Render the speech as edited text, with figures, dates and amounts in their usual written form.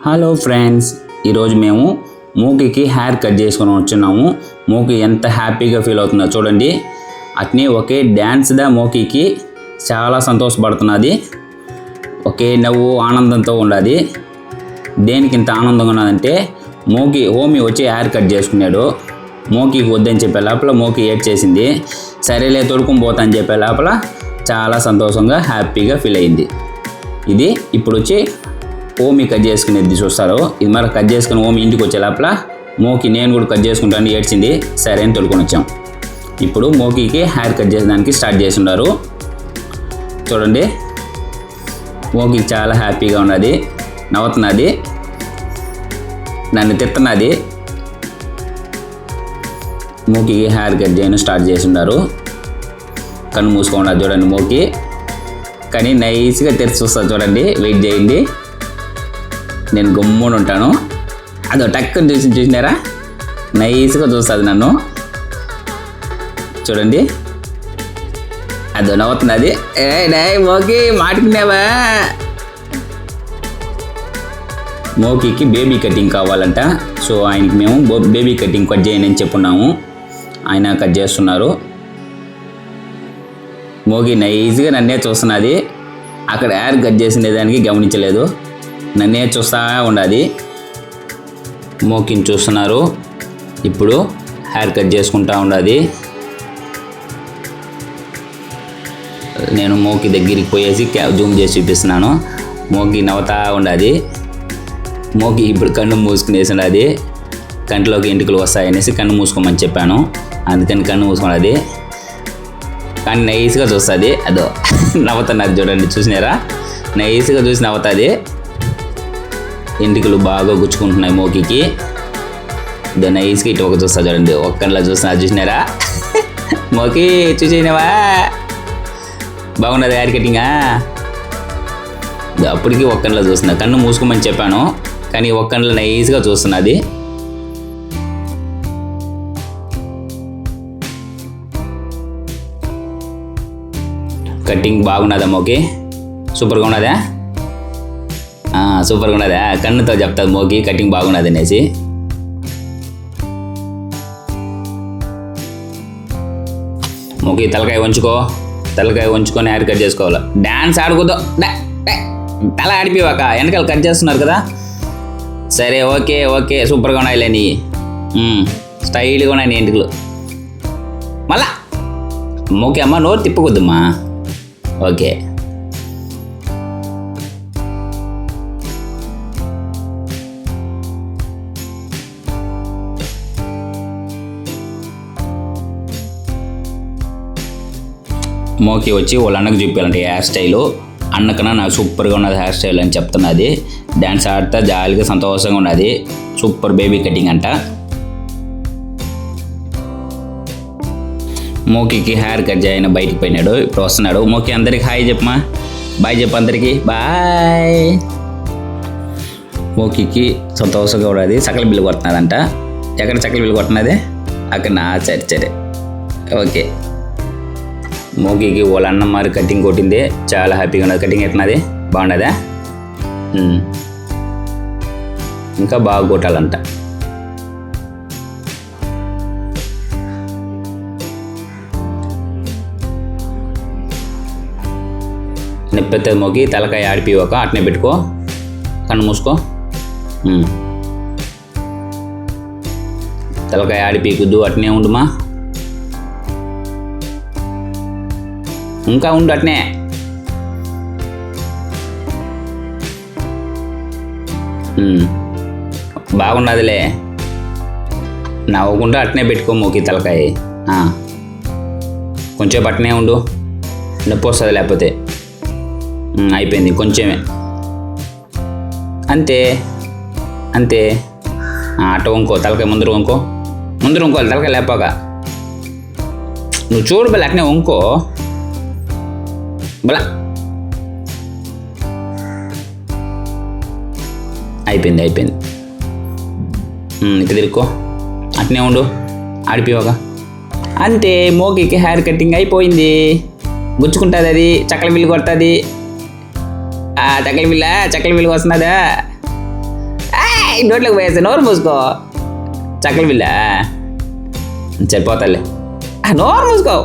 Hello friends, ఈరోజు మేము మూకీకి hair cut చేసుకొని వచ్చున్నాము. మూకీ ఎంత హ్యాపీగా ఫీల్ అవుతుందో చూడండి. అట్నే ఒకే డ్యాన్స్దా మూకీకి చాలా సంతోషపడుతున్నది. ఒకే నవ్వు ఆనందంతో ఉన్నది. దేనికి ఇంత ఆనందంగా ఉన్నదంటే మూకీ హోమీ వచ్చి హెయిర్ కట్ చేసుకున్నాడు. మూకీకి వద్దని చెప్పే లోపల మూకీ ఏడ్చేసింది. సరేలే తొడుకుని పోతా అని చెప్పే లోపల చాలా సంతోషంగా హ్యాపీగా ఫీల్ అయింది. ఇది ఇప్పుడు వచ్చి ఓమి కట్ చేసుకునేది చూస్తారు. ఇది మరి కట్ చేసుకుని ఓమి ఇంటికి వచ్చే లోపల మోకి నేను కూడా కట్ చేసుకుంటాను ఏడ్చింది. సరే అని తొలుకొని వచ్చాం. ఇప్పుడు మోకీకి హెయిర్ కట్ చేసేదానికి స్టార్ట్ చేసి ఉన్నారు. చూడండి, మోకీకి చాలా హ్యాపీగా ఉన్నది, నవ్వుతున్నది, నన్ను తిడుతున్నది. మోకీకి హెయిర్ కట్ చేయను స్టార్ట్ చేసి ఉన్నారు. కన్ను మూసుకున్నది చూడండి మోకీ, కానీ నైస్గా తెరిచి చూస్తుంది చూడండి. వెయిట్ చేయండి, నేను గమ్మున ఉంటాను. అదో టక్కుని చూసినారా, నైస్గా చూస్తుంది నన్ను. చూడండి, అదో నవ్వుతున్నది. మోకీ మాట్లాడినావా? మోకీకి బేబీ కటింగ్ కావాలంట. సో ఆయనకి మేము బేబీ కటింగ్ కట్ చేయని చెప్పున్నాము. ఆయన కట్ చేస్తున్నారు. మోకీ నైస్గా నన్నే చూస్తున్నది. అక్కడ హెయిర్ కట్ చేసిన దానికి గమనించలేదు, నన్నే చూస్తూ ఉన్నది. మోకీని చూస్తున్నారు. ఇప్పుడు హెయిర్ కట్ చేసుకుంటూ ఉన్నది. నేను మోకీ దగ్గరికి పోయేసి జూమ్ చేసి చూపిస్తున్నాను. మోకీ నవ్వుతూ ఉన్నది. మోకీ ఇప్పుడు కన్ను మూసుకునేసి ఉన్నది. కంటిలోకి ఎంటుకలు వస్తాయనేసి కన్ను మూసుకోమని చెప్పాను, అందుకని కన్ను మూసుకున్నది. కానీ నైస్గా చూస్తుంది. అదో నవ్వుతున్నది చూడండి, చూసినారా? నైస్గా చూసి నవ్వుతుంది. ఎంటికలు బాగా గుచ్చుకుంటున్నాయి మోకీకి. ఇదో నైస్గా ఇటు ఒక చూస్తా చూడండి, ఒక్కలా చూస్తున్నా. చూసినారా? మోకీ చూసినావా? బాగున్నది హెయిర్ కటింగా? అప్పటికి ఒక్కలా చూస్తున్నా. కన్ను మూసుకోమని చెప్పాను, కానీ ఒక్కలా నైస్గా చూస్తున్నది. కటింగ్ బాగున్నదా మోకీ? సూపర్గా ఉన్నదా? సూపర్గా ఉన్నదా? కన్నుతో చెప్తుంది మోకీ కటింగ్ బాగున్నది అనేసి. మోకీ తలకాయ వంచుకో, తలకాయ వంచుకొని హెయిర్ కట్ చేసుకోవాలి. డ్యాన్స్ ఆడుకోద్దు, తల ఆడిపోయాక వెనకాల కట్ చేస్తున్నారు కదా. సరే, ఓకే ఓకే, సూపర్గా ఉన్నాయిలే నీ, స్టైల్గా ఉన్నాయి నీ ఎంటికలు. మళ్ళా మోకీ అమ్మ నోరు తిప్పకొద్దమ్మా. ఓకే, మోకీ వచ్చి వాళ్ళ అన్నకు చూపించాలంటే హెయిర్ స్టైలు. అన్నకన్నా నాకు సూపర్గా ఉన్నది హెయిర్ స్టైల్ అని చెప్తున్నది. డ్యాన్స్ ఆడుతా జాలీగా సంతోషంగా ఉన్నది. సూపర్ బేబీ కటింగ్ అంట. మోకీకి హెయిర్ కట్ చేయని బయటికి పోయినాడు, ఇప్పుడు వస్తున్నాడు. మోకీ అందరికి హాయ్ చెప్పమా, బాయ్ చెప్పు అందరికి, బాయ్. మోకీకి సంతోషంగా ఉన్నది. సకల బిల్లు కొడుతున్నదంట. ఎక్కడ సకల బిల్లు కొడుతున్నది? అక్కడ నా సరే సరే ఓకే. మోకీకి వాళ్ళ అన్న మరి కటింగ్ కొట్టింది, చాలా హ్యాపీగా ఉన్నది. కటింగ్ ఎట్టినది? బాగున్నదా? ఇంకా బాగా కొట్టాలంట. నొప్పెత్తది మోకీ, తలకాయ ఆడిపోయాక అట్నే పెట్టుకో, కన్ను మూసుకో. తలకాయ ఆడిపీకుద్దు, అట్నే ఉండుమా. ఇంకా ఉండు అట్నే. బాగున్నదిలే, నవ్వకుండా అట్నే పెట్టుకో మోకీ తలకాయ. కొంచెం అట్నే ఉండు, నొప్పి వస్తుంది లేకపోతే. అయిపోయింది, కొంచెమే, అంతే అంతే. అట్ట వంకో, తలకాయ ముందర వంకో, ముందర వంకోవాలి తలకాయ లేపాక. నువ్వు చూడు బల అట్నే వంకో బలా. అయిపోయింది అయిపోయింది. ఇక తిరుక్కో, అట్నే ఉండు ఆడిపోయాక. అంతే, మోకీకి హెయిర్ కటింగ్ అయిపోయింది. గుచ్చుకుంటుంది, అది చక్కల బిల్లు కొడుతుంది. చక్కల బిల్ల వస్తున్నదా? నోట్లోకి పోయేసి నోరు మూసుకో. చక్కల బిల్ల సరిపోతాలే, నోరు మూసుకో.